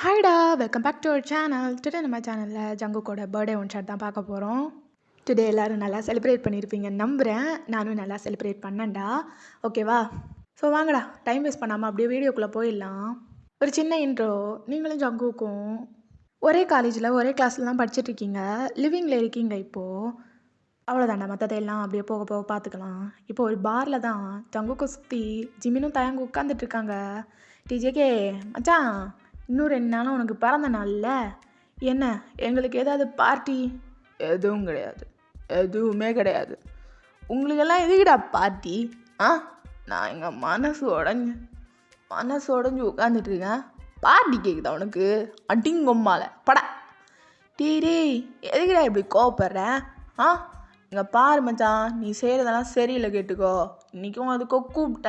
ஹாய்டா, welcome back to our channel. Today நம்ம சேனலில் ஜங்குக்கோட birthday one shot தான் பார்க்க போகிறோம். டுடே எல்லோரும் நல்லா செலிப்ரேட் பண்ணியிருப்பீங்கன்னு நம்புகிறேன். நானும் நல்லா செலிப்ரேட் பண்ணேன்டா. ஓகேவா? ஸோ வாங்கடா, டைம் வேஸ்ட் பண்ணாமல் அப்படியே வீடியோக்குள்ளே போயிடலாம். ஒரு சின்ன இன்ட்ரோ. நீங்களும் ஜங்குக்கும் ஒரே காலேஜில் ஒரே கிளாஸில் தான் படிச்சுட்ருக்கீங்க. லிவிங்கில் இருக்கீங்க இப்போது. அவ்வளோதாண்டா, மற்றதெல்லாம் அப்படியே போக போக பார்த்துக்கலாம். இப்போ ஒரு பாரில் தான் ஜங்குக்கை சுற்றி ஜிமினும் தயங்கு உட்காந்துட்ருக்காங்க. டிஜேகே மச்சான், இன்னும் 2 நாளும் உனக்கு பிறந்த நாளில் என்ன எங்களுக்கு ஏதாவது பார்ட்டி? எதுவும் கிடையாது, எதுவுமே கிடையாது. உங்களுக்கெல்லாம் எதுக்குடா பார்ட்டி? நான் எங்கள் மனசு உடஞ்சி உட்காந்துட்ருக்கேன். பார்ட்டி கேட்குதா உனக்கு? அட்டிங்கொம்மால பட. டீ எதுக்குடா இப்படி கோவப்படுற? இங்கே பாரு மச்சான், நீ செய்கிறதெல்லாம் சரியில்லை, கேட்டுக்கோ. இன்றைக்கும் அதுக்கோ கூப்பிட்ட,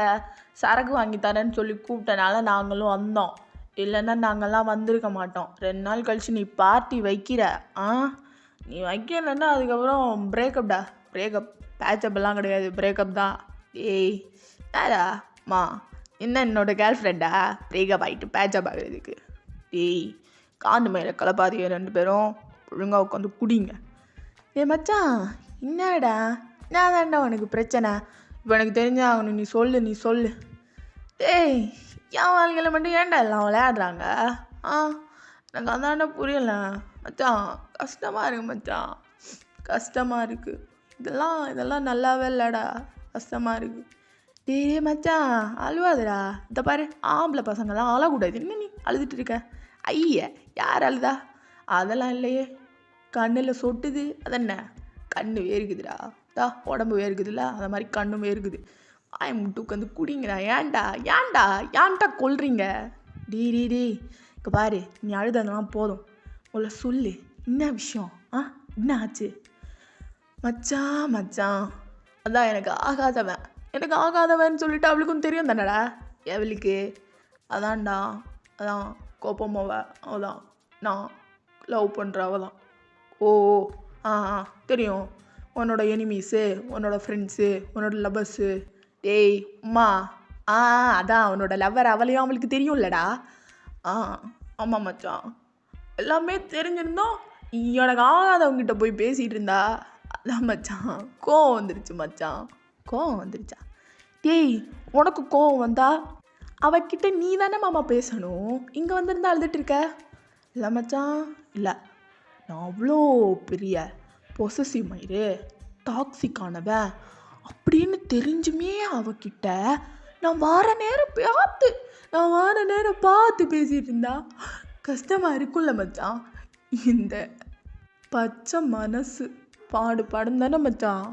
சரக்கு வாங்கி தரேன்னு சொல்லி கூப்பிட்டனால நாங்களும் வந்தோம். இல்லைன்னா நாங்கள்லாம் வந்திருக்க மாட்டோம். 2 நாள் கழிச்சு நீ பார்ட்டி வைக்கிற. நீ வைக்கலன்னா அதுக்கப்புறம் பிரேக்கப்டா. பிரேக்கப், பேச்சப் எல்லாம் கிடையாது, பிரேக்கப் தான். ஏய் யாராம்மா, என்ன என்னோட கேர்ள் ஃப்ரெண்டா பிரேக்கப் ஆகிட்டு பேச்சப் ஆகிறதுக்கு? டேய், காண்டு மேலே கலப்பாதீங்க 2 பேரும். ஒழுங்காக உட்காந்து குடிங்க. மச்சான், என்னடா நான் தாண்டா உனக்கு பிரச்சனை? இப்போ எனக்கு தெரிஞ்சாகணும். நீ சொல்லு. டேய், என் வாழ்க்கையில் மட்டும் ஏன்டா எல்லாம் விளையாடுறாங்க? எனக்கு அதாண்டா புரியலை மச்சான். கஷ்டமாக இருக்குது மச்சான், கஷ்டமாக இருக்குது. இதெல்லாம் நல்லாவே இல்லைடா, கஷ்டமாக இருக்குது. டேய் மச்சான், அழுவாதடா. இந்த பாரு, ஆம்பளை பசங்கள்லாம் அழக்கூடாது. என்ன நீ அழுதுட்டு இருக்க? ஐய, யார் அழுதா? அதெல்லாம் இல்லையே, கண்ணில் சொட்டுது. அதென்ன, கண்ணு வேர்க்குதுடா. உடம்பு வேர்க்குதுல்ல, அந்த மாதிரி கண்ணும் வேர்க்குது. முட்டு உட்காந்து குடிங்கடா. ஏன்டா கொல்றீங்க? டீ இங்கே பாரு, நீ அழுததெல்லாம் போதும். உள்ள சொல்லு, என்ன விஷயம்? என்ன ஆச்சு? மச்சான், அதான் எனக்கு ஆகாதவன் சொல்லிட்டு அவளுக்கும் தெரியும் தானடா. எவளுக்கு? அதான் கோப்பமாவ அவதான், நான் லவ் பண்ணுற அவதான். ஓ தெரியும். உன்னோட எனிமீஸு, உன்னோட ஃப்ரெண்ட்ஸு, உன்னோட லவ்வர்ஸு. டேய் அம்மா, அதான் அவனோட லவ்வர், அவளையும் அவளுக்கு தெரியும்லடா. ஆமாம் மச்சான், எல்லாமே தெரிஞ்சிருந்தோம் எனக்கு ஆகாதவங்கிட்ட போய் பேசிகிட்டு இருந்தா. அதான் மச்சான், கோவம் வந்துருச்சு மச்சான். கோவம் வந்துருச்சா? டேய், உனக்கு கோவம் வந்தா அவகிட்ட நீ தானே மாமா பேசணும். இங்கே வந்திருந்தா அழுதுட்டு இருக்க? இல்லை மச்சான், இல்லை, நான் அவ்வளோ பெரிய பொசசிவ் மயிறு, டாக்ஸிக்கானவன் அப்படின்னு தெரிஞ்சுமே அவகிட்ட நான் வார நேரம் பார்த்து பேசிகிட்டு இருந்தா கஷ்டமாக இருக்கும்ல மச்சான். இந்த பச்சை மனசு பாடும் தானே மச்சான்.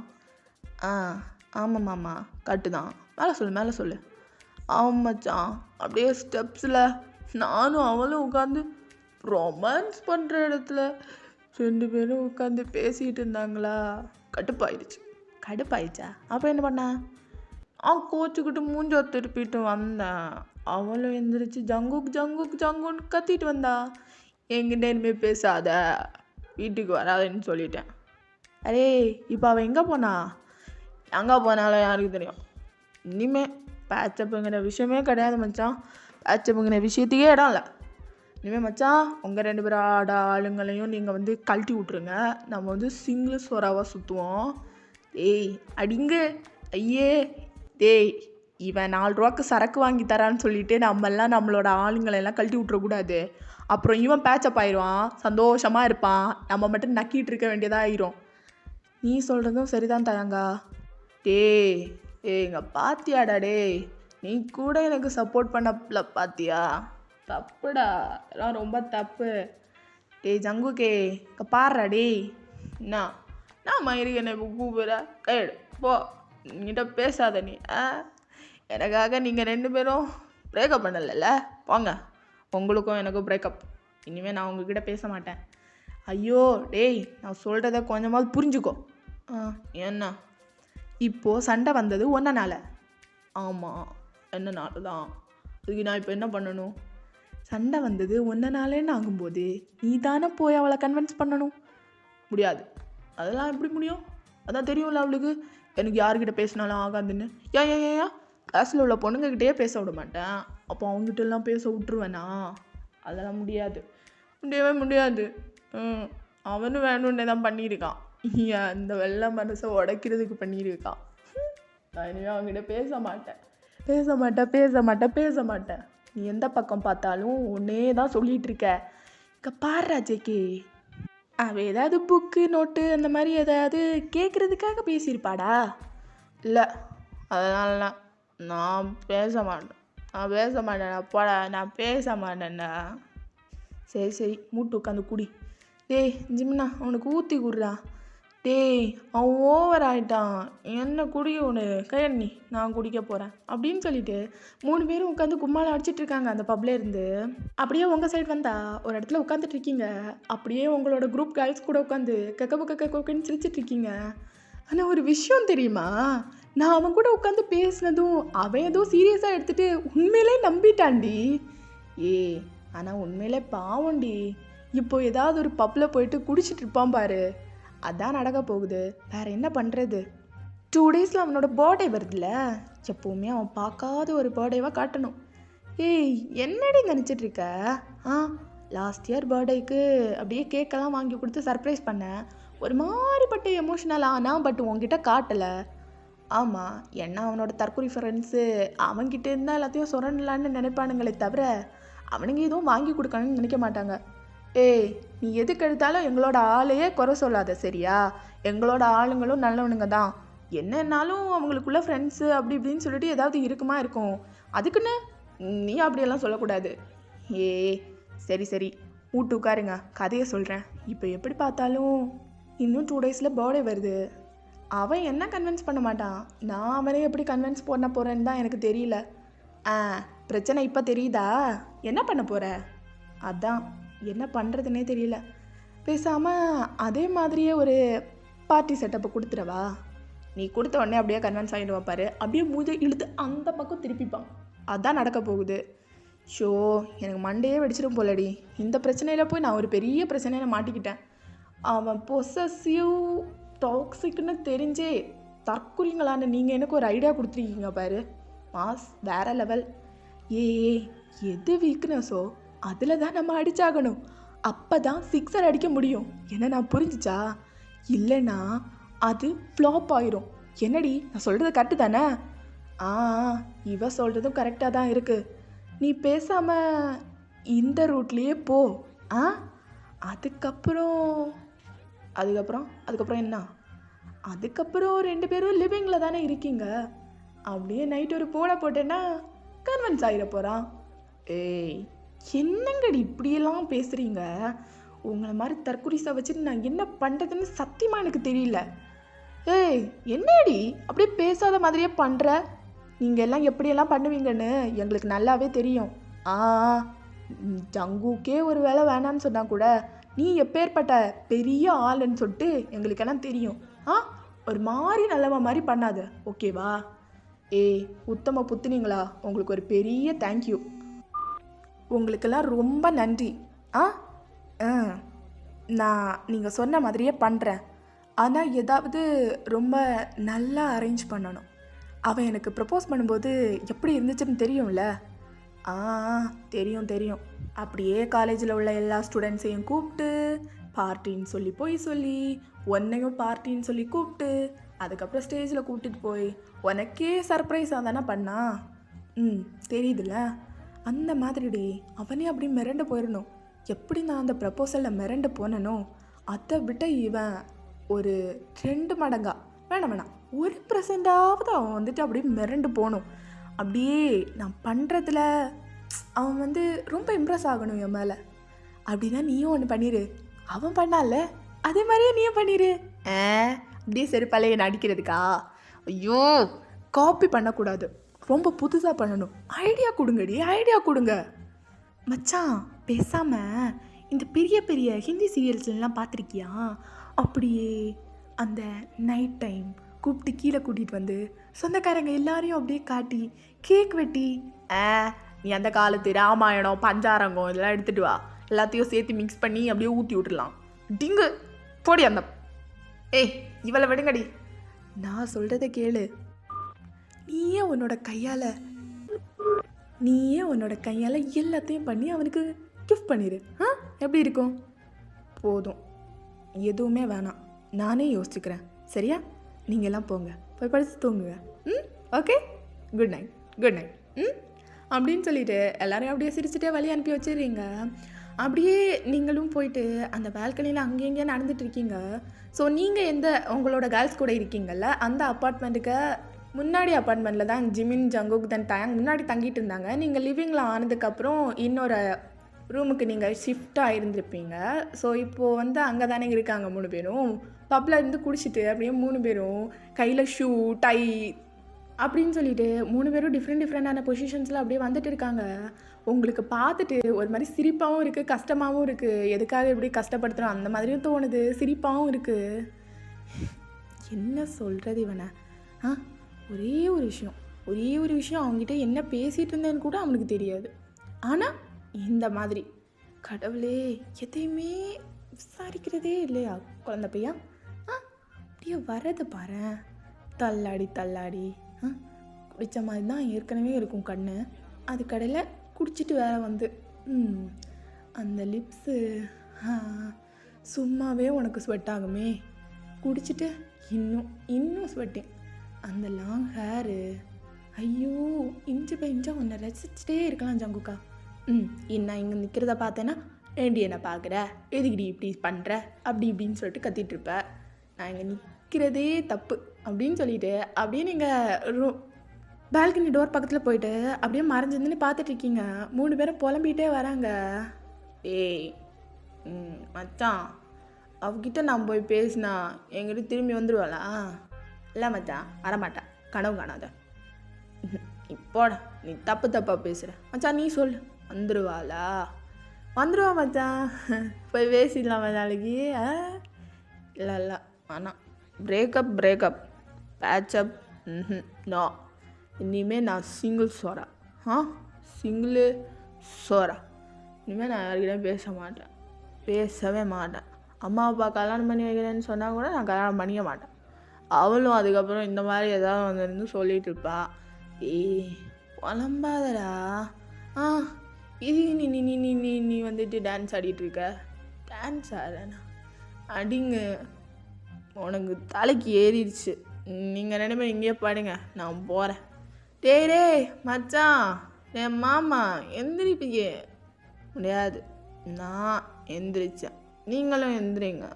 ஆமாம் மாமா, கட்டு தான். மேலே சொல்லு. ஆமாம் மச்சான், அப்படியே ஸ்டெப்ஸில் நானும் அவளும் உட்காந்து ரொமான்ஸ் பண்ணுற இடத்துல 2 பேரும் உட்காந்து பேசிகிட்டு இருந்தாங்களா. கடுப்பாயிடுச்சா? அப்போ என்ன பண்ண? கோச்சுக்கிட்டு மூஞ்ச திருப்பிட்டு வந்தேன். அவளும் எந்திரிச்சு ஜங்குன்னு கத்திட்டு வந்தா. என்கிட்ட இனிமேல் பேசாத, வீட்டுக்கு வராதுன்னு சொல்லிட்டேன். அரே, இப்போ அவள் எங்கே போனாலும் யாருக்கு தெரியும்? இனிமே பேச்சப்புங்கிற விஷயமே கிடையாது மச்சான். பேச்சப்புங்கிற விஷயத்துக்கே இடம் இல்லை. இனிமேல் மச்சான், உங்கள் 2 பேர் ஆளுங்களையும் நீங்கள் கழட்டி விட்ருங்க. நம்ம சிங்கிள் சொராவாக சுற்றுவோம். டேய் அடிங்க, ஐயே. டேய், இவன் 4 ரூபாய்க்கு சரக்கு வாங்கி தரான்னு சொல்லிட்டு நம்மெல்லாம் நம்மளோட ஆளுங்களெல்லாம் கழட்டி விட்றக்கூடாது. அப்புறம் இவன் பேச்சப் ஆயிடுவான், சந்தோஷமாக இருப்பான், நம்ம மட்டும் நக்கிட்டு இருக்க வேண்டியதாக ஆயிரும். நீ சொல்கிறதும் சரிதான் தயங்கா. டேய் இங்கே பாத்தியாடா? டேய், நீ கூட எனக்கு சப்போர்ட் பண்ணல பாத்தியா? தப்புடா, எல்லாம் ரொம்ப தப்பு. டேய் ஜங்குக்கே, இங்கே பாடுறா. டேய், நான் மயிறு என்னை கூப்பிடுற? கைடு போ, நீங்கிட்ட பேசாத நீ. எனக்காக நீங்கள் 2 பேரும் பிரேக்கப் பண்ணலைல்ல? போங்க, உங்களுக்கும் எனக்கும் பிரேக்கப். இனிமேல் நான் உங்ககிட்ட பேச மாட்டேன். ஐயோ டேய், நான் சொல்கிறத கொஞ்சமாவது புரிஞ்சுக்கோ. என்ன? இப்போது சண்டை வந்தது ஒன்றனால. ஆமாம், என்னனால தான். அதுக்கு நான் இப்போ என்ன பண்ணணும்? சண்டை வந்தது ஒன்றனாலேன்னு ஆகும்போது நீ தானே போய் அவளை கன்வின்ஸ் பண்ணணும். முடியாது. அதெல்லாம் எப்படி முடியும்? அதான் தெரியும்ல அவளுக்கு எனக்கு யாருக்கிட்ட பேசினாலும் ஆகாதுன்னு. ஏன் கிளாஸில் உள்ள பொண்ணுங்கக்கிட்டே பேச விட மாட்டேன். அப்போ அவங்ககிட்ட எல்லாம் பேச விட்டுருவேனா? அதெல்லாம் முடியாது, முடியவே முடியாது. ம் அவனும் வேணும்னே தான் பண்ணியிருக்கான். அந்த வெள்ளை மனசை உடைக்கிறதுக்கு பண்ணியிருக்கான். நான் இனிமேல் அவங்ககிட்ட பேச மாட்டேன், பேச மாட்டேன், பேச மாட்டேன், பேச மாட்டேன். நீ எந்த பக்கம் பார்த்தாலும் ஒன்னே தான் சொல்லிட்டு இருக்க. இங்கே பாரு ஜேகே, அவள் ஏதாவது புக்கு நோட்டு அந்த மாதிரி ஏதாவது கேட்குறதுக்காக பேசியிருப்பாடா. இல்லை, அதனாலலாம் நான் பேச மாட்டேன், நான் பேச மாட்டேன்டா, போடா, நான் பேச மாட்டேன்டா. சரி சரி, மூட்டு உட்காந்து குடி. டேய் ஜிம்னா, அவனுக்கு ஊற்றி குடுறா. டேய் அவன் ஓவர் ஆயிட்டான், என்ன குடி ஒன்று கையண்ணி, நான் குடிக்க போகிறேன் அப்படின்னு சொல்லிட்டு 3 பேரும் உட்காந்து கும்மாளம் அடிச்சிட்டு இருக்காங்க அந்த பப்ல இருந்து. அப்படியே உங்கள் சைடு வந்தா ஒரு இடத்துல உட்காந்துட்டு இருக்கீங்க. அப்படியே உங்களோட குரூப் கேர்ள்ஸ் கூட உட்காந்து கக்கன்னு சிரிச்சிட்டு இருக்கீங்க. ஆனால் ஒரு விஷயம் தெரியுமா, நான் அவன் கூட உட்காந்து பேசினதும் அவன் ஏதோ சீரியஸாக எடுத்துட்டு உண்மையிலே நம்பிட்டான்டி. ஏ ஆனால் உண்மையிலே பாவண்டி. இப்போ ஏதாவது ஒரு பப்பில் போயிட்டு குடிச்சிட்டு இருப்பான் பாரு, அதான் நடக்க போகுது. வேற என்ன பண்ணுறது? 2 டேஸில் அவனோட பர்த்டே வருதுல்ல, எப்போவுமே அவன் பார்க்காத ஒரு பர்த்டேவாக காட்டணும். ஏய் என்னடி நினச்சிட்ருக்க? லாஸ்ட் இயர் பர்த்டேக்கு அப்படியே கேக்கெல்லாம் வாங்கி கொடுத்து சர்ப்ரைஸ் பண்ணேன். ஒரு மாதிரிப்பட்ட எமோஷ்னல் ஆனால் பட் உங்ககிட்ட காட்டலை. ஆமாம், ஏன்னா அவனோட தற்கொலை ஃப்ரெண்ட்ஸு அவன்கிட்ட இருந்தால் எல்லாத்தையும் சொரண்டலான்னு நினைப்பானுங்களே தவிர அவனுங்க எதுவும் வாங்கி கொடுக்கணும்னு நினைக்க மாட்டாங்க. ஏய் நீ எதுக்கு எடுத்தாலும் எங்களோட ஆளையே குறை சொல்லாத சரியா? எங்களோட ஆளுங்களும் நல்லவனுங்க தான். என்னன்னாலும் அவங்களுக்குள்ள ஃப்ரெண்ட்ஸு அப்படி இப்படின்னு சொல்லிட்டு ஏதாவது இருக்குமா இருக்கும். அதுக்குன்னு நீ அப்படியெல்லாம் சொல்லக்கூடாது. ஏ சரி சரி, வீட்டு உட்காருங்க, கதையை சொல்கிறேன். இப்போ எப்படி பார்த்தாலும் இன்னும் 2 டேஸில் பர்த்டே வருது. அவன் என்ன கன்வின்ஸ் பண்ண மாட்டான், நான் அவனே எப்படி கன்வின்ஸ் பண்ண போகிறேன்னு தான் எனக்கு தெரியல. பிரச்சனை இப்போ தெரியுதா? என்ன பண்ண போகிற? அதான் என்ன பண்ணுறதுனே தெரியல. பேசாமல் அதே மாதிரியே ஒரு பார்ட்டி செட்டப்பை கொடுத்துடவா? நீ கொடுத்த உடனே அப்படியே கன்வின்ஸ் ஆகிடுவான் பாரு, அப்படியே மூஞ்சை இழுத்து அந்த பக்கம் திருப்பிப்பான். அதான் நடக்க போகுது. ஷோ எனக்கு மண்டையே வெடிச்சிடும் போலடி. இந்த பிரச்சனையில் போய் நான் ஒரு பெரிய பிரச்சனையில் மாட்டிக்கிட்டேன். அவன் பொசசிவ் டாக்ஸிக்னு தெரிஞ்சே தற்கொலைங்களான்னு நீங்கள் எனக்கு ஒரு ஐடியா கொடுத்துருக்கீங்க பாரு. மாஸ் வேற லெவல். எது வீக்னஸோ அதில் தான் நம்ம அடிச்சாகணும். அப்போ தான் 6 அடிக்க முடியும். என்ன நான் புரிஞ்சிச்சா? இல்லைன்னா அது ஃப்ளாப் ஆயிரும். என்னடி நான் சொல்கிறது கரெக்டு தானே? இவ சொல்கிறதும் கரெக்டாக தான் இருக்குது. நீ பேசாமல் இந்த ரூட்லேயே போ. அதுக்கப்புறம் என்ன? அதுக்கப்புறம் 2 பேரும் லிவிங்கில் தானே இருக்கீங்க. அப்படியே நைட் ஒரு போட போட்டேன்னா கன்வின்ஸ் ஆகிட போகிறான். ஏய் என்னங்கடி இப்படியெல்லாம் பேசுகிறீங்க? உங்களை மாதிரி தற்குறிசை வச்சுட்டு நான் என்ன பண்ணுறதுன்னு சத்தியமாக எனக்கு தெரியல. ஏய் என்னடி அப்படியே பேசாத மாதிரியே பண்ணுற? நீங்கள் எல்லாம் எப்படியெல்லாம் பண்ணுவீங்கன்னு எங்களுக்கு நல்லாவே தெரியும். ஜங்குக்கே ஒரு வேலை வேணான்னு சொன்னால் கூட நீ எப்பேற்பட்ட பெரிய ஆளுன்னு சொல்லிட்டு எங்களுக்கெல்லாம் தெரியும். ஒரு மாதிரி நல்லவ மாதிரி பண்ணாத, ஓகேவா? ஏய் உத்தம புத்துனீங்களா, உங்களுக்கு ஒரு பெரிய தேங்க்யூ. உங்களுக்கெல்லாம் ரொம்ப நன்றி. நான் நீங்கள் சொன்ன மாதிரியே பண்ணுறேன். ஆனால் ஏதாவது ரொம்ப நல்லா அரேஞ்ச் பண்ணணும். அவன் எனக்கு ப்ரப்போஸ் பண்ணும்போது எப்படி இருந்துச்சுன்னு தெரியும்ல? தெரியும். அப்படியே காலேஜில் உள்ள எல்லா ஸ்டூடெண்ட்ஸையும் கூப்பிட்டு பார்ட்டின்னு சொல்லி சொல்லி உன்னையும் பார்ட்டின்னு சொல்லி கூப்பிட்டு அதுக்கப்புறம் ஸ்டேஜில் கூப்பிட்டுட்டு போய் உனக்கே சர்ப்ரைஸாக தானே பண்ணா. தெரியுதுல்ல? அந்த மாதிரிடி அவனே அப்படி மிரண்டு போயிடணும். எப்படி நான் அந்த ப்ரப்போசலில் மிரண்டு போனனோ அதை விட்ட இவன் ஒரு 2 மடங்கா வேணாம் 1% அவன் வந்துட்டு அப்படியே மிரண்டு போகணும். அப்படியே நான் பண்ணுறதுல அவன் ரொம்ப இம்ப்ரெஸ் ஆகணும் என் மேலே. அப்படின்னா நீயும் ஒன்று பண்ணிடு. அவன் பண்ணால அதே மாதிரியே நீயும் பண்ணிடு. அப்படியே செருப்பாலே என்ன அடிக்கிறதுக்கா? ஐயோ, காப்பி பண்ணக்கூடாது, ரொம்ப புதுசாக பண்ணணும். ஐடியா கொடுங்கடி, ஐடியா கொடுங்க. மச்சான் பேசாமல் இந்த பெரிய பெரிய ஹிந்தி சீரியல்ஸ்லாம் பார்த்துருக்கியா? அப்படியே அந்த நைட் டைம் கூப்பிட்டு கீழே கூட்டிகிட்டு வந்து சொந்தக்காரங்க எல்லாரையும் அப்படியே காட்டி கேக் வெட்டி, நீ அந்த காலத்து ராமாயணம் பஞ்சாரங்கம் இதெல்லாம் எடுத்துகிட்டு வா, எல்லாத்தையும் சேர்த்து மிக்ஸ் பண்ணி அப்படியே ஊற்றி விட்டுடலாம். டிங்கு போடி அந்த. இவளை விடுங்கடி, நான் சொல்கிறத கேளு. நீயே உன்னோட கையால் எல்லாத்தையும் பண்ணி அவனுக்கு கிஃப்ட் பண்ணிடு. எப்படி இருக்கும்? போதும், எதுவுமே வேணாம், நானே யோசிச்சுக்கிறேன். சரியா? நீங்கள் எல்லாம் போங்க, போய் படித்து தூங்குங்க. Okay, good night, good night. அப்படின்னு சொல்லிட்டு எல்லோரையும் அப்படியே சிரிச்சுட்டே வழி அனுப்பி வச்சிடுறீங்க. அப்படியே நீங்களும் போயிட்டு அந்த பால்கனியில் அங்கே இங்கேயே நடந்துட்டுருக்கீங்க. ஸோ நீங்கள் உங்களோட கேர்ள்ஸ் கூட இருக்கீங்கள்ல, அந்த அப்பார்ட்மெண்ட்டுக்கு முன்னாடி அப்பார்ட்மெண்ட்டில் தான் ஜிமின், ஜங்குக், தென் டயாங் முன்னாடி தங்கிட்டு இருந்தாங்க. நீங்கள் லிவிங்கில் ஆனதுக்கப்புறம் இன்னொரு ரூமுக்கு நீங்கள் ஷிஃப்ட் ஆகிருந்துருப்பீங்க. ஸோ இப்போது அங்கே தானே இருக்காங்க 3 பேரும். பப்பில் இருந்து குடிச்சிட்டு அப்படியே 3 பேரும் கையில் ஷூ, டை அப்படின்னு சொல்லிட்டு 3 பேரும் டிஃப்ரெண்டான பொசிஷன்ஸில் அப்படியே வந்துட்டு இருக்காங்க. உங்களுக்கு பார்த்துட்டு ஒரு மாதிரி சிரிப்பாகவும் இருக்குது, கஷ்டமாகவும் இருக்குது. எதுக்காக இப்படி கஷ்டப்படுத்துகிறோம் அந்த மாதிரியும் தோணுது, சிரிப்பாகவும் இருக்குது. என்ன சொல்கிறது இவனை? ஒரே ஒரு விஷயம் அவங்ககிட்ட என்ன பேசிகிட்டு இருந்தேன்னு கூட அவனுக்கு தெரியாது. ஆனால் இந்த மாதிரி கடவுளே எதையுமே விசாரிக்கிறதே இல்லையா குழந்தை பையன்? அப்படியே வரது பாரு, தள்ளாடி குடித்த மாதிரி தான் ஏற்கனவே இருக்கும் கண்ணு. அது கடையில் குடிச்சிட்டு வேற அந்த லிப்ஸு சும்மாவே உனக்கு ஸ்வெட் ஆகுமே, குடிச்சிட்டு இன்னும் ஸ்வெட்டிங். அந்த லாங் ஹேரு, ஐயோ இன்ச்சு பை இன்ச்சாக உன்னை ரசிச்சுட்டே இருக்கலாம் ஜங்குக்கா. நான் இங்கே நிற்கிறத பார்த்தேன்னா ஏண்டி என்ன பார்க்குற, எதுக்கிடி இப்படி பண்ணுற, அப்படி இப்படின்னு சொல்லிட்டு கத்திகிட்ருப்ப. நான் இங்கே நிற்கிறதே தப்பு அப்படின்னு சொல்லிட்டு அப்படியே நீங்கள் பால்கனி டோர் பக்கத்தில் போயிட்டு அப்படியே மறைஞ்சிருந்துன்னு பார்த்துட்ருக்கீங்க. 3 பேரும் புலம்பிகிட்டே வராங்க. ஏய் மச்சான், அவகிட்ட நான் போய் பேசினா என்கிட்ட திரும்பி வந்துடுவாளா? இல்லை மச்சான், வரமாட்டா, கனவு காணாத. இப்போட நீ தப்பாக பேசுகிற மச்சான், நீ சொல்லு, வந்துடுவாளா? வந்துடுவா மச்சான், போய் பேசிடலாமா நாளைக்கு? இல்லை ஆனால் பிரேக்கப் பேட்சப் நோ. இனிமேல் நான் சிங்கிள் சோரா. இனிமேல் நான் யார்கிட்டையும் பேசவே மாட்டேன். அம்மா அப்பா கல்யாணம் பண்ணி வைக்கிறேன்னு சொன்னால் கூட நான் கல்யாணம் பண்ணிக்க மாட்டேன். அவளும் அதுக்கப்புறம் இந்த மாதிரி ஏதாவது வந்துருந்து சொல்லிகிட்டு இருப்பா. புலம்பாதடா. இது நீ வந்துட்டு டான்ஸ் ஆடிட்டுருக்க. டான்ஸ் ஆடுறேண்ணா அடிங்க, உனக்கு தலைக்கு ஏறிடுச்சு. நீங்கள் 2 பேரும் இங்கேயே பாடுங்க, நான் போகிறேன். டேய் மச்சான், என் மாமா எந்திரிப்பியே. முடியாது, நான் எந்திரிச்சேன், நீங்களும் எந்திரிங்க.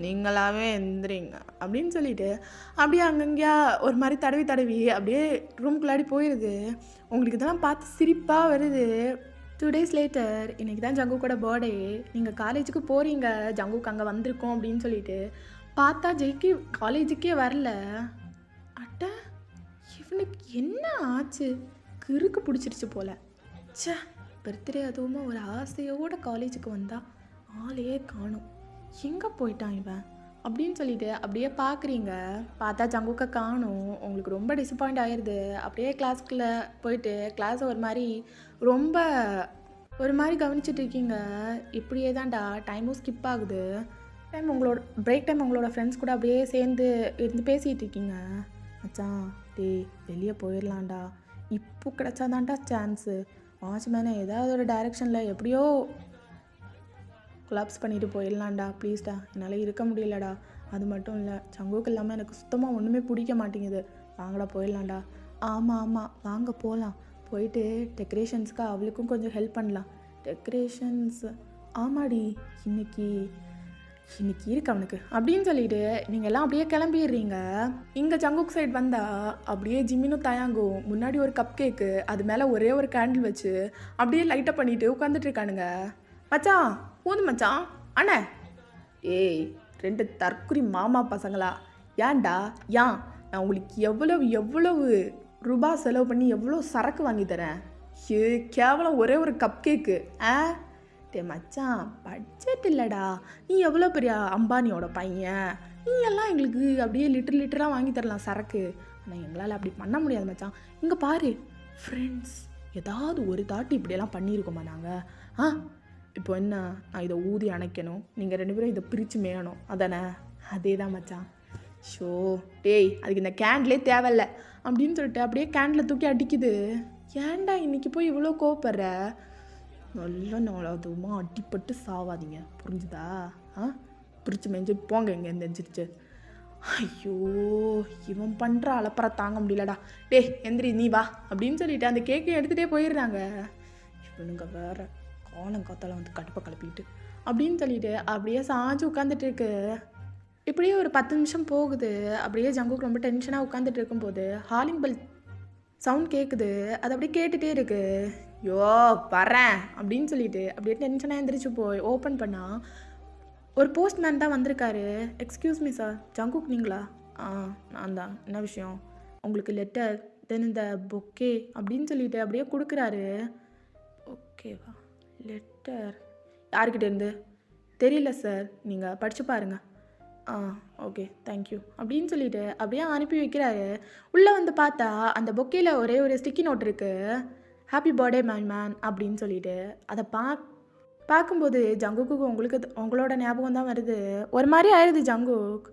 நீங்களாவே எந்திரிங்க அப்படின்னு சொல்லிட்டு அப்படியே அங்கங்கேயா ஒரு மாதிரி தடவி அப்படியே ரூம்குள்ளாடி போயிடுது. உங்களுக்கு இதெல்லாம் பார்த்து சிரிப்பாக வருது. 2 days லேட்டர், இன்றைக்கி தான் ஜங்குக்கோட பர்த்டே. நீங்கள் காலேஜுக்கு போகிறீங்க, ஜங்குக்கு அங்கே வந்திருக்கோம் அப்படின்னு சொல்லிட்டு பார்த்தா ஜெய்க்கு காலேஜுக்கே வரல. அட்ட, இவனுக்கு என்ன ஆச்சு? கிறுக்கு பிடிச்சிருச்சு போல். சே, பர்த்டே அதுவுமா ஒரு ஆசையோடு காலேஜுக்கு வந்தால் ஆளையே காணும். எங்கே போயிட்டான் இவன் அப்படின்னு சொல்லிட்டு அப்படியே பார்க்குறீங்க. பார்த்தா ஜங்குக்கை காணும். உங்களுக்கு ரொம்ப டிசப்பாயிண்ட் ஆகிடுது. அப்படியே கிளாஸ்க்குள்ளே போயிட்டு கிளாஸை ரொம்ப கவனிச்சுட்டு இருக்கீங்க. இப்படியே தான்டா டைமும் ஸ்கிப் ஆகுது. பிரேக் டைம் உங்களோட ஃப்ரெண்ட்ஸ் கூட அப்படியே சேர்ந்து இருந்து பேசிகிட்டு இருக்கீங்க. மச்சான், வெளியே போயிடலாம்டா, இப்போ கிடச்சாதான்டா சான்ஸு. வாட்ச்மேனை ஏதாவது ஒரு டைரெக்ஷனில் எப்படியோ கொலாப்ஸ் பண்ணிட்டு போயிடலாம்டா, ப்ளீஸ்டா, என்னால் இருக்க முடியலடா. அது மட்டும் இல்லை, ஜங்குக்கு இல்லாமல் எனக்கு சுத்தமாக ஒன்றுமே பிடிக்க மாட்டேங்குது. வாங்கடா போயிடலாம்டா. ஆமாம் வாங்க போகலாம். போயிட்டு டெக்கரேஷன்ஸ்க்கு அவளுக்கும் கொஞ்சம் ஹெல்ப் பண்ணலாம். டெக்கரேஷன்ஸ் ஆமாடி, இன்னைக்கு இருக்கு அவனுக்கு அப்படின்னு சொல்லிட்டு நீங்கள் எல்லாம் அப்படியே கிளம்பிடுறீங்க. இங்கே ஜங்குக் சைட் வந்தால் அப்படியே ஜிமினும் தயாங்கும் முன்னாடி ஒரு கப் கேக்கு, அது மேலே ஒரே ஒரு கேண்டில் வச்சு அப்படியே லைட்டப் பண்ணிட்டு உட்காந்துட்டு இருக்கானுங்க. மச்சான் ஊது மச்சான். அண்ணே, 2 தற்குறி மாமா பசங்களா, ஏன்டா நான் உங்களுக்கு எவ்வளவு ரூபா செலவு பண்ணி எவ்வளோ சரக்கு வாங்கி தரேன். கேவலம் ஒரே ஒரு கப் கேக்கு. மச்சான், பட்ஜெட் இல்லைடா, நீ எவ்வளோ பெரிய அம்பானியோட பையன், நீ எல்லாம் எங்களுக்கு அப்படியே லிட்டராக வாங்கி தரலாம் சரக்கு. ஆனால் எங்களால் அப்படி பண்ண முடியாது மச்சான். இங்கே பாரு ஃப்ரெண்ட்ஸ், ஏதாவது ஒரு தாட்டி இப்படியெல்லாம் பண்ணியிருக்கோமா நாங்கள்? இப்போ என்ன, நான் இதை ஊதி அணைக்கணும், நீங்கள் 2 பேரும் இதை பிரித்து மேயணும், அதானே? அதே தான் மச்சான். ஷோ அதுக்கு இந்த கேண்டிலே தேவையில்லை அப்படின்னு சொல்லிட்டு அப்படியே கேண்டில் தூக்கி அடிக்குது. ஏன்டா இன்னைக்கு போய் இவ்வளோ கோவப்படுற? நல்ல நாள் அதுவுமா அடிப்பட்டு சாவாதீங்க, புரிஞ்சுதா? ஆ பிரிச்சு மேய்ஞ்சு போங்க இங்கே எந்திரிச்சு. ஐயோ, இவன் பண்ணுற அலப்பறை தாங்க முடியலடா. டே எந்திரி நீ வா அப்படின்னு சொல்லிட்டு அந்த கேக்கை எடுத்துகிட்டே போயிடுறாங்க. இவனுங்க வேற காலங்காத்தால வந்து கடுப்பை கிளப்பிட்டு அப்படின்னு சொல்லிட்டு அப்படியே சாஞ்சு உட்காந்துட்டு இருக்கு. இப்படியே ஒரு 10 நிமிஷம் போகுது. அப்படியே ஜங்குக்கு ரொம்ப டென்ஷனாக உட்காந்துட்டு இருக்கும்போது ஹாலிங் பெல் சவுண்ட் கேட்குது. அது அப்படியே கேட்டுகிட்டே இருக்கு. யோ வரேன் அப்படின்னு சொல்லிட்டு அப்படியே டென்ஷனாக எழுந்திரிச்சு போய் ஓப்பன் பண்ணால் ஒரு போஸ்ட்மேன் தான் வந்திருக்காரு. எக்ஸ்கியூஸ் மீ சார், ஜங்குக் நீங்களா? நான் தான். என்ன விஷயம்? உங்களுக்கு லெட்டர் தென் இந்த பொக்கே அப்படின்னு சொல்லிட்டு அப்படியே கொடுக்குறாரு. ஓகேவா? லெட்டர் யார்கிட்ட இருந்து தெரியல சார், நீங்கள் படித்து பாருங்க. ஓகே தேங்க்யூ அப்படின்னு சொல்லிட்டு அப்படியே அனுப்பி வைக்கிறாரு. உள்ளே வந்து பார்த்தா அந்த பொக்கேயில் ஒரே ஒரு ஸ்டிக்கி நோட் இருக்குது. ஹாப்பி பர்த்டே மை மேன் அப்படின்னு சொல்லிட்டு அதை பார்க்கும்போது ஜங்குக்கு உங்களோட ஞாபகம் தான் வருது. ஒரு மாதிரி ஆயிடுது ஜங்குக்.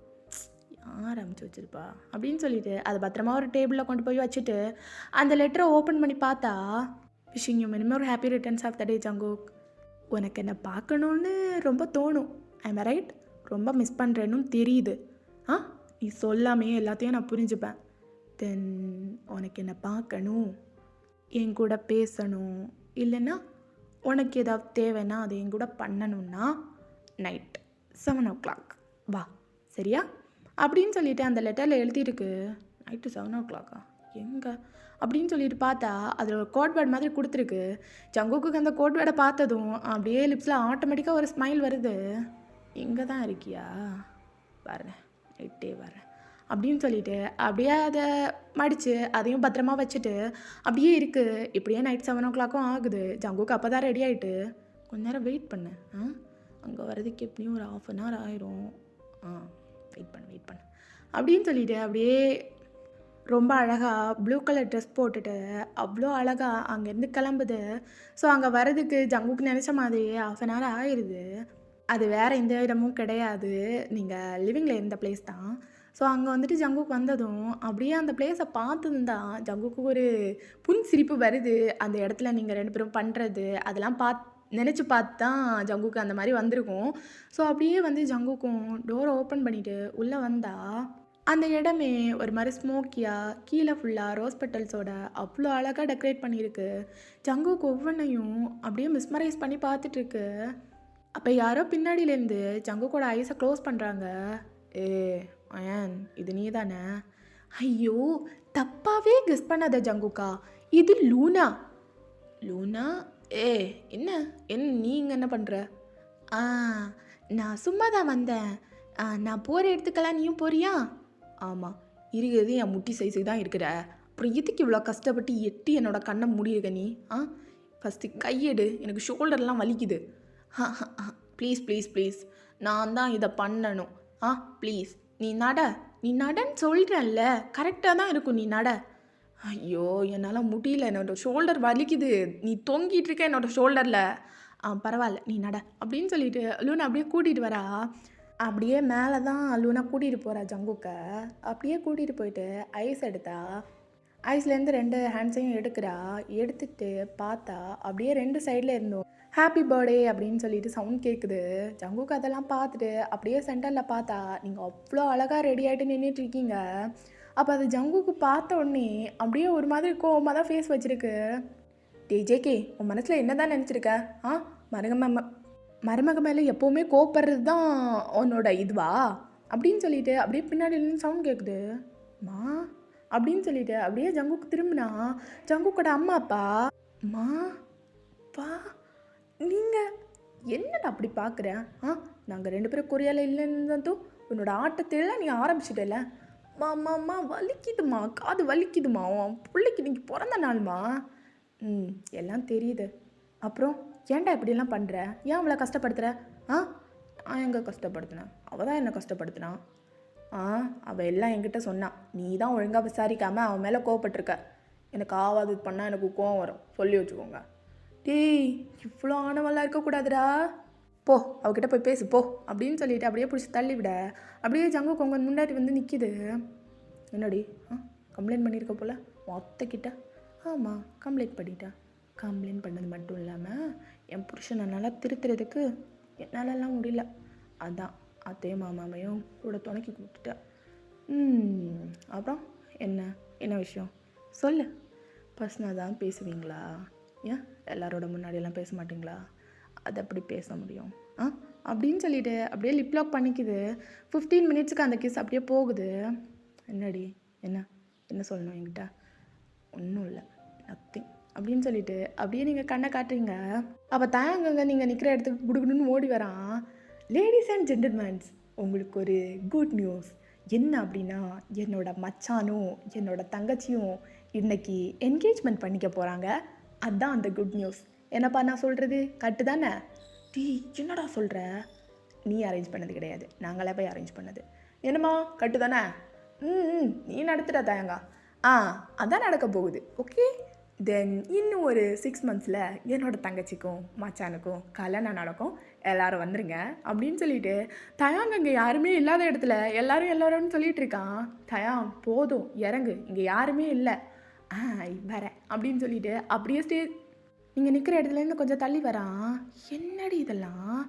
யார் அமுச்சு வச்சிருப்பா அப்படின்னு சொல்லிட்டு அதை பத்திரமா ஒரு டேபிளில் கொண்டு போய் வச்சுட்டு அந்த லெட்டரை ஓப்பன் பண்ணி பார்த்தா, wishing you many more happy returns of the day Jungkook. உனக்கு என்ன பார்க்கணுன்னு ரொம்ப தோணும், ஐம் ரைட்? ரொம்ப மிஸ் பண்ணுறேன்னு தெரியுது. நீ சொல்லாமே எல்லாத்தையும் நான் புரிஞ்சுப்பேன். தென் உனக்கு என்ன பார்க்கணும், என் கூட பேசணும், இல்லைன்னா உனக்கு ஏதாவது தேவைன்னா அதை என் கூட பண்ணணுன்னா நைட் 7 o'clock வா, சரியா? அப்படின்னு சொல்லிட்டு அந்த லெட்டரில் எழுதியிருக்கு. நைட்டு 7 o'clock எங்கே அப்படின்னு சொல்லிட்டு பார்த்தா அதில் ஒரு கோட் வேர்ட் மாதிரி கொடுத்துருக்கு. ஜங்குக்கு அந்த கோட் வேர்டை பார்த்ததும் அப்படியே லிப்ஸில் ஆட்டோமேட்டிக்காக ஒரு ஸ்மைல் வருது. இங்கே தான் இருக்கியா? வரேன், நைட்டே வரேன் அப்படின்னு சொல்லிட்டு அப்படியே அதை மடித்து அதையும் பத்திரமா வச்சுட்டு அப்படியே இருக்குது. இப்படியே நைட் 7 o'clock ஆகுது. ஜங்குக்கு அப்போ தான் ரெடி ஆகிட்டு, கொஞ்ச நேரம் வெயிட் பண்ணு, அங்கே வர்றதுக்கு எப்படியும் ஒரு 1/2 hour ஆயிரும். வெயிட் பண்ணு அப்படின்னு சொல்லிட்டு அப்படியே ரொம்ப அழகாக ப்ளூ கலர் ட்ரெஸ் போட்டுட்டு அவ்வளோ அழகாக அங்கேருந்து கிளம்புது. ஸோ அங்கே வர்றதுக்கு ஜங்குக்கு நினச்ச மாதிரியே 1/2 hour ஆயிடுது. அது வேறு எந்த இடமும் கிடையாது, நீங்கள் லிவிங்கில் இருந்த பிளேஸ் தான். ஸோ அங்கே வந்துட்டு ஜங்குக்கு வந்ததும் அப்படியே அந்த பிளேஸை பார்த்துருந்தான் ஜங்குக்கு ஒரு புன் சிரிப்பு வருது. அந்த இடத்துல நீங்கள் 2 பேரும் பண்ணுறது அதெல்லாம் நினச்சி பார்த்து தான் ஜங்குக்கு அந்த மாதிரி வந்திருக்கும். ஸோ அப்படியே வந்து ஜங்குக்கும் டோரை ஓப்பன் பண்ணிவிட்டு உள்ளே வந்தால் அந்த இடமே ஒரு மாதிரி ஸ்மோக்கியாக கீழே ஃபுல்லாக ரோஸ் பெட்டல்ஸோட அவ்வளோ அழகாக டெக்கரேட் பண்ணியிருக்கு. ஜங்குக்கு ஒவ்வொன்றையும் அப்படியே மிஸ்மரைஸ் பண்ணி பார்த்துட்ருக்கு. அப்போ யாரோ பின்னாடியிலேருந்து ஜங்குக்கோட ஐஸை க்ளோஸ் பண்ணுறாங்க. அயன், இது நீ தானே? ஐயோ, தப்பாகவே கெஸ் பண்ணாத ஜங்குக்கா, இது லூனா. லூனா? என்ன நீ இங்கே என்ன பண்ணுற? நான் சும்மா தான் வந்தேன். நான் போகிற இடத்துக்கெல்லாம் நீயும் போறியா? ஆமாம், இருக்கிறது என் முட்டி சைஸுக்கு தான் இருக்கிற, அப்புறம் எதுக்கு இவ்வளோ கஷ்டப்பட்டு எட்டி என்னோட கண்ணை மூடியிருக்க நீ? ஃபஸ்ட்டு கையெடு, எனக்கு ஷோல்டர்லாம் வலிக்குது. ப்ளீஸ் நான் தான் இதை பண்ணணும். ப்ளீஸ் நீ நடன்னு சொல்கிறல்ல, கரெக்டாக தான் இருக்கும், நீ நட. ஐயோ, என்னால் முடியல, என்னோடய ஷோல்டர் வலிக்குது, நீ தொங்கிட்டு இருக்க என்னோடய ஷோல்டரில். பரவாயில்ல நீ நட அப்படின்னு சொல்லிட்டு லூனா அப்படியே கூட்டிகிட்டு வரா. அப்படியே மேலே தான் லூனா கூட்டிகிட்டு போகிறா ஜங்குக்கை. அப்படியே கூட்டிகிட்டு போயிட்டு ஐஸ் எடுத்தா. ஐஸ்லேருந்து 2 ஹேண்ட்ஸையும் எடுத்துட்டு பார்த்தா அப்படியே 2 சைடில் இருந்தோம் ஹாப்பி பர்த்டே அப்படின்னு சொல்லிட்டு சவுண்ட் கேட்குது. ஜங்குக்கு அதெல்லாம் பார்த்துட்டு அப்படியே சென்டரில் பார்த்தா நீங்கள் அவ்வளோ அழகாக ரெடி ஆகிட்டு நின்றுட்டு இருக்கீங்க. அப்போ அது ஜங்குக்கு பார்த்த உடனே அப்படியே ஒரு மாதிரி கோவமாக தான் ஃபேஸ் வச்சுருக்கு. ஜேகே, உன் மனசில் என்ன தான் நினச்சிருக்க? மருமக மேலே எப்போவுமே கோப்படுறது தான் உன்னோட இதுவா அப்படின்னு சொல்லிட்டு அப்படியே பின்னாடி சவுண்ட் கேட்குது. அப்படின்னு சொல்லிட்டு அப்படியே ஜங்குக்கு திரும்பினா ஜங்குக்கோட அம்மா அப்பா. நீங்கள் என்னடா அப்படி பார்க்குறேன்? நாங்கள் 2 பேரும் கொரியாவில் இல்லைன்னதும் உன்னோட ஆட்டத்திலாம் நீ ஆரம்பிச்சிட்டல. மாமா வலிக்குதுமா, காது வலிக்குதுமா, உன் பிள்ளைக்கு நீங்கள் பிறந்த நாள்மா. எல்லாம் தெரியுது. அப்புறம் ஏன்டா இப்படிலாம் பண்ணுற? ஏன் அவளை கஷ்டப்படுத்துகிற? நான் எங்கே கஷ்டப்படுத்தினேன்? அவள் தான் என்னை கஷ்டப்படுத்தினான். அவள் எல்லாம் என்கிட்ட சொன்னான். நீ தான் ஒழுங்காக விசாரிக்காமல் அவன் மேலே கோவப்பட்டிருக்க. எனக்கு ஆவாது பண்ணால் எனக்கு கோவம் வரும், சொல்லி வச்சுக்கோங்க. டேய், இவ்வளோ ஆணவெல்லாம் இருக்கக்கூடாதுடா, போ அவகிட்ட போய் பேசு போ அப்படின்னு சொல்லிட்டு அப்படியே பிடிச்சி தள்ளி விட அப்படியே ஜங்குக்கு உங்கள் முன்னாடி வந்து நிற்கிது. என்னடி கம்ப்ளைண்ட் பண்ணியிருக்க போல் உன் அத்தைக்கிட்ட? ஆமாம், கம்ப்ளைண்ட் பண்ணிட்டேன். கம்ப்ளைண்ட் பண்ணது மட்டும் இல்லாமல் என் புருஷனை நல்லா திருத்துறதுக்கு என்னாலலாம் முடியல. அதான் அத்தையும் மாமாவையும் கூட துணைக்கி கூப்பிட்டுட்டேன். அப்புறம் என்ன என்ன விஷயம் சொல்லு. பர்சனலாக தான் பேசுவீங்களா? ஏன் எல்லாரோட முன்னாடியெல்லாம் பேச மாட்டிங்களா? அது அப்படி பேச முடியும் அப்படின்னு சொல்லிட்டு அப்படியே லிப் லாக் பண்ணிக்குது. 15 மினிட்ஸுக்கு அந்த கிஸ் அப்படியே போகுது. என்னடி என்ன என்ன சொல்லணும் என்கிட்ட? ஒன்றும் இல்லை, நத்திங் அப்படின்னு சொல்லிட்டு அப்படியே நீங்கள் கண்ணை காட்டுறீங்க. அப்போ தாயங்கங்க நீங்கள் நிற்கிற இடத்துக்கு குடுகுடுன்னு ஓடி வரான். லேடிஸ் அண்ட் ஜென்டில்மேன்ஸ், உங்களுக்கு ஒரு குட் நியூஸ். என்ன அப்படின்னா, என்னோட மச்சானும் என்னோட தங்கச்சியும் இன்னைக்கு என்கேஜ்மெண்ட் பண்ணிக்க போகிறாங்க. அதுதான் அந்த குட் நியூஸ். என்னப்பா நான் சொல்கிறது கட்டு தானே? டீ என்னடா சொல்கிற? நீ அரேஞ்ச் பண்ணது கிடையாது, நாங்களே போய் அரேஞ்ச் பண்ணது. என்னம்மா கட்டு தானே? நீ நடத்துகிற தாயங்கா. அதான் நடக்க போகுது. ஓகே, தென் இன்னும் ஒரு 6 மந்த்ஸில் என்னோடய தங்கச்சிக்கும் மச்சானுக்கும் கல்யாணம் நடக்கும். எல்லோரும் வந்துருங்க அப்படின்னு சொல்லிட்டு தயாங்க இங்கே யாருமே இல்லாத இடத்துல எல்லாரும் சொல்லிகிட்டு இருக்கான். தயாம் போதும் இறங்கு, இங்கே யாருமே இல்லை, வரேன் அப்படின்னு சொல்லிட்டு அப்படியே நீங்கள் நிற்கிற இடத்துலேருந்து கொஞ்சம் தள்ளி வரான். என்னடி இதெல்லாம்?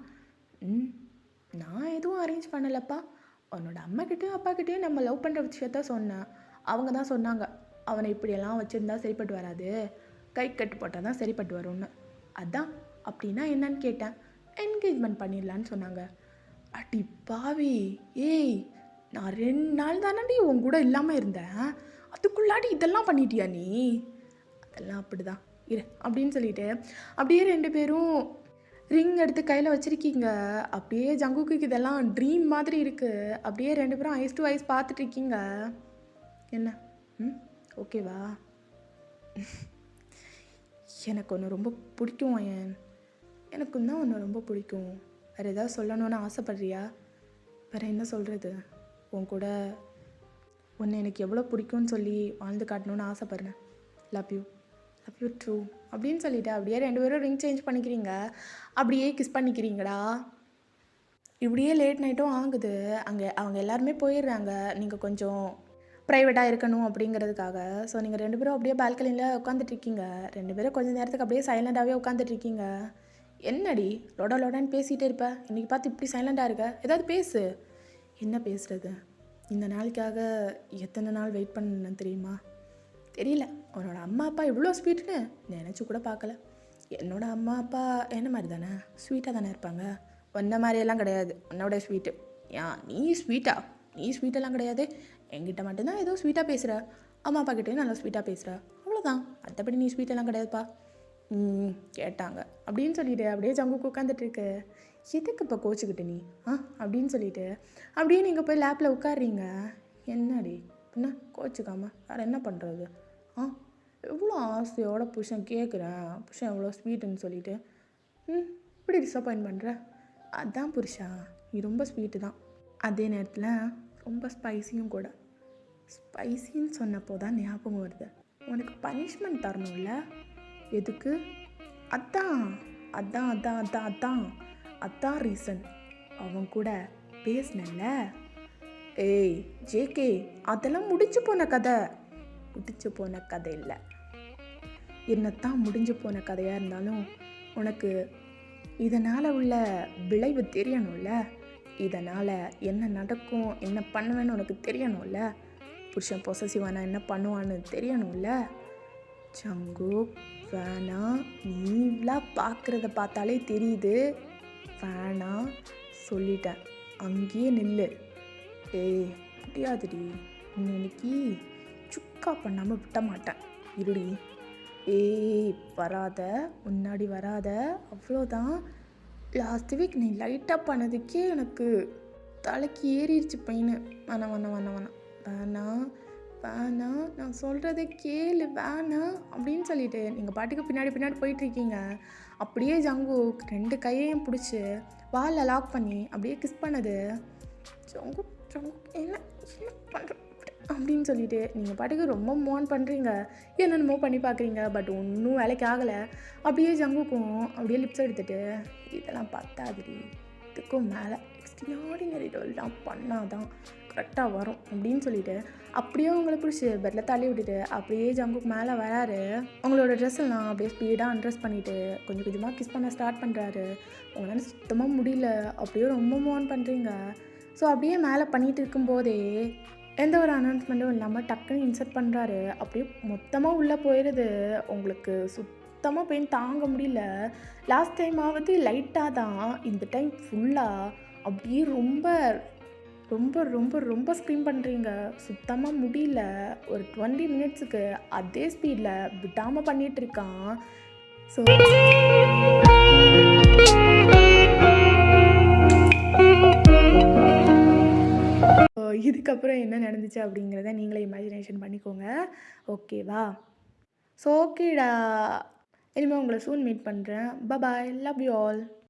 நான் எதுவும் அரேஞ்ச் பண்ணலப்பா. உன்னோட அம்மாக்கிட்டேயும் அப்பாக்கிட்டேயும் நம்ம லவ் பண்ணுற விஷயத்த சொன்னேன். அவங்க தான் சொன்னாங்க, அவனை இப்படியெல்லாம் வச்சுருந்தா சரிப்பட்டு வராது, கை கட்டு போட்டால் தான் சரிப்பட்டு வரும்னு. அதான் அப்படின்னா என்னன்னு கேட்டேன். என்கேஜ்மெண்ட் பண்ணிடலான்னு சொன்னாங்க. அடி பாவி, ஏய் நான் 2 நாள் தானே உன் கூட இல்லாமல் இருந்தேன், அதுக்குள்ளாடி இதெல்லாம் பண்ணிட்டியா நீ? அதெல்லாம் அப்படி தான் இரு அப்படின்னு சொல்லிட்டு அப்படியே 2 பேரும் ரிங் எடுத்து கையில் வச்சுருக்கீங்க. அப்படியே ஜங்குக்கு இதெல்லாம் ட்ரீம் மாதிரி இருக்குது. அப்படியே 2 பேரும் ஐஸ் டு ஐஸ் பார்த்துட்ருக்கீங்க. என்ன ஓகேவா? எனக்கு ஒன்று ரொம்ப பிடிக்கும் எனக்கும் தான் ஒன்று ரொம்ப பிடிக்கும். வேறு ஏதாவது சொல்லணும்னு ஆசைப்படுறியா? வேறு என்ன சொல்கிறது? உன் கூட ஒன்று எனக்கு எவ்வளோ பிடிக்கும்னு சொல்லி வாழ்ந்து காட்டணும்னு ஆசைப்பட்றேன். லவ் யூ ட்ரூ அப்படின்னு சொல்லிவிட்டு அப்படியே 2 பேரும் ரிங் சேஞ்ச் பண்ணிக்கிறீங்க. அப்படியே கிஸ் பண்ணிக்கிறீங்கடா. இப்படியே லேட் நைட்டும் ஆகுது. அங்கே அவங்க எல்லாருமே போயிடுறாங்க. நீங்கள் கொஞ்சம் ப்ரைவேட்டாக இருக்கணும் அப்படிங்கிறதுக்காக. ஸோ நீங்கள் 2 பேரும் அப்படியே பால்கனியில் உட்காந்துட்ருக்கீங்க. 2 பேரும் கொஞ்சம் நேரத்துக்கு அப்படியே சைலண்டாகவே உட்காந்துட்ருக்கீங்க. என்னடி லொடான்னு பேசிகிட்டே இருப்ப, இன்றைக்கி பார்த்து இப்படி சைலண்டாக இருக்க, ஏதாவது பேசு. என்ன பேசுகிறது? இந்த நாளைக்காக எத்தனை நாள் வெயிட் பண்ணணுன்னு தெரியுமா? தெரியல. உன்னோட அம்மா அப்பா இவ்வளோ ஸ்வீட்டுன்னு நினச்சி கூட பார்க்கல. என்னோட அம்மா அப்பா என்ன மாதிரி தானே, ஸ்வீட்டாக தானே இருப்பாங்க. உன்ன மாதிரியெல்லாம் கிடையாது. உன்னோட ஸ்வீட்டு நீ ஸ்வீட்டெல்லாம் கிடையாது. என்கிட்ட மட்டும்தான் ஏதோ ஸ்வீட்டாக பேசுகிற, அம்மா அப்பா கிட்டேயும் நல்லா ஸ்வீட்டாக பேசுகிற, அவ்வளோதான். மற்றபடி நீ ஸ்வீட்டெல்லாம் கிடையாதுப்பா கேட்டாங்க அப்படின்னு சொல்லிட்டு அப்படியே ஜங்குக்கு உட்காந்துட்டு இருக்கு. எதுக்கு இப்போ கோச்சிக்கிட்டு நீ அப்படின்னு சொல்லிட்டு அப்படியே நீங்கள் போய் லேப்பில் உட்காடுறீங்க. என்னடி என்ன கோச்சிக்காமல் வேறு என்ன பண்ணுறது? எவ்வளோ ஆசையோட புருஷன் கேட்குறேன், புருஷன் எவ்வளோ ஸ்வீட்டுன்னு சொல்லிட்டு இப்படி டிசப்பாயின்ட் பண்ணுற. அதுதான் புருஷா, நீ ரொம்ப ஸ்வீட்டு தான், அதே நேரத்தில் ரொம்ப ஸ்பைசியும் கூட. ஸ்பைசின்னு சொன்னப்போ தான் ஞாபகம் வருது, உனக்கு பனிஷ்மெண்ட் தரணும்ல. எதுக்கு? அதான் அதான் அதான் அதான் அதான் அதான் ரீசன். அவன் கூட பேசினல்ல. ஏய் ஜேகே, அதெல்லாம் முடிஞ்சு போன கதை இல்லை. என்னத்தான் முடிஞ்சு போன கதையாக இருந்தாலும் உனக்கு இதனால் உள்ள விளைவு தெரியணும்ல. இதனால் என்ன நடக்கும், என்ன பண்ணுவேன்னு உனக்கு தெரியணும்ல. புருஷன் பொசசிவானா என்ன பண்ணுவான்னு தெரியணும்ல. ஜங்கு வேணாம், நீலாம் பார்க்குறத பார்த்தாலே தெரியுது. வேணாம் சொல்லிட்டேன், அங்கேயே நில்லு. ஏய் முடியாதுடி, இன்னைக்கு சுக்கா பண்ணாமல் விட்ட மாட்டேன், இருடி. ஏய் வராத, முன்னாடி வராத, அவ்வளோதான். லாஸ்ட் வீக் நீ லைட்டாக பண்ணதுக்கே எனக்கு தலைக்கு ஏறிடுச்சு பெயின். வேணாம் நான் சொல்கிறத கேளு, வேணாம் அப்படின்னு சொல்லிட்டு நீங்கள் பாட்டுக்கு பின்னாடி போயிட்டுருக்கீங்க. அப்படியே ஜங்கு 2 கையையும் பிடிச்சி வாலில் லாக் பண்ணி அப்படியே கிஸ் பண்ணது. ஜங்கு என்ன பண்ணுற அப்படின்னு சொல்லிட்டு நீங்கள் பாட்டுக்கு ரொம்ப மூவ் பண்ணுறீங்க, என்னென்னமோ பண்ணி பார்க்குறீங்க. பட் ஒன்றும் வேலைக்கு ஆகலை. அப்படியே ஜங்குக்கும் அப்படியே லிப்ஸ் எடுத்துகிட்டு இதெல்லாம் பத்தாதுடி, இதுக்கும் மேலே எக்ஸ்ட்ராடினரி லெவல்லாம் பண்ணால் தான் கரெக்டாக வரும் அப்படின்னு சொல்லிட்டு அப்படியே அவங்கள பிடிச்சி பெட்டில் தள்ளி விட்டுட்டு அப்படியே ஜங்குக்கு மேலே வராரு. அவங்களோட ட்ரெஸ் எல்லாம் அப்படியே ஸ்பீடாக அன்ட்ரெஸ் பண்ணிவிட்டு கொஞ்சம் கொஞ்சமாக கிஸ் பண்ண ஸ்டார்ட் பண்ணுறாரு. உங்களால் சுத்தமாக முடியல, அப்படியே ரொம்ப மூவ் ஆன் பண்ணுறீங்க. ஸோ அப்படியே மேலே பண்ணிகிட்டு இருக்கும்போதே எந்த ஒரு அனௌன்ஸ்மெண்ட்டும் இல்லாமல் டக்குன்னு இன்சர்ட் பண்ணுறாரு. அப்படியே மொத்தமாக உள்ளே போயிடுது. உங்களுக்கு சுத்தமாக பெயின் தாங்க முடியல. லாஸ்ட் டைமாவது லைட்டாக தான், இந்த டைம் ஃபுல்லாக அப்படியே ரொம்ப ரொம்ப ரொம்ப ரொம்ப ஸ்க்ரீம் பண்ணுறீங்க. சுத்தமாக முடியல. ஒரு 20 மினிட்ஸுக்கு அதே ஸ்பீடில் விடாமல் பண்ணிகிட்டு இருக்கான். ஸோ இதுக்கப்புறம் என்ன நடந்துச்சு அப்படிங்கிறத நீங்களே இமேஜினேஷன் பண்ணிக்கோங்க. ஓகேவா? ஸோ ஓகேடா, இனிமேல் உங்களை சூன் மீட் பண்ணுறேன். பாய், லவ் யூ ஆல்.